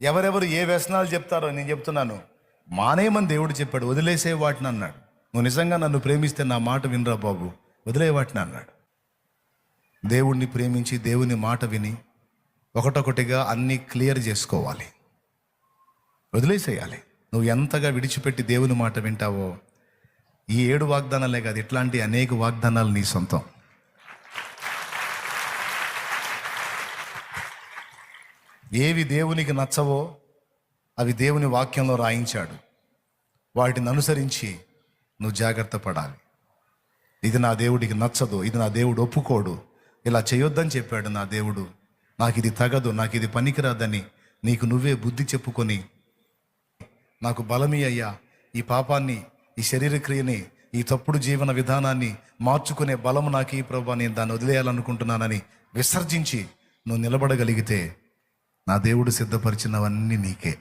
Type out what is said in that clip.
ఎవరెవరు ఏ వ్యసనాలు చెప్తారో నేను చెప్తున్నాను, మానేయమని దేవుడు చెప్పాడు. వదిలేసే వాటిని అన్నాడు. నువ్వు నిజంగా నన్ను ప్రేమిస్తే నా మాట వినరా బాబు, వదిలే వాటిని అన్నాడు. దేవుణ్ణి ప్రేమించి దేవుని మాట విని ఒకటొకటిగా అన్నీ క్లియర్ చేసుకోవాలి, వదిలేసేయాలి. నువ్వు ఎంతగా విడిచిపెట్టి దేవుని మాట వింటావో, ఈ 7 వాగ్దానాలే కాదు, ఇట్లాంటి అనేక వాగ్దానాలు నీ సొంతం. ఏవి దేవునికి నచ్చవో అవి దేవుని వాక్యంలో రాయించాడు. వాటిని అనుసరించి నువ్వు జాగ్రత్త పడాలి. ఇది నా దేవుడికి నచ్చదు, ఇది నా దేవుడు ఒప్పుకోడు, ఇలా చేయొద్దని చెప్పాడు నా దేవుడు, నాకు ఇది తగదు, నాకు ఇది పనికిరాదని నీకు నువ్వే బుద్ధి చెప్పుకొని, నాకు బలమీ అయ్యా, ఈ పాపాన్ని, ఈ శరీర క్రియని, ఈ తప్పుడు జీవన విధానాన్ని మార్చుకునే బలము నాకు ఈ ప్రభువా, నేను దాన్ని వదిలేయాలనుకుంటున్నానని విసర్జించి నువ్వు నిలబడగలిగితే నా దేవుడు సిద్ధపరిచినవన్నీ నీకే.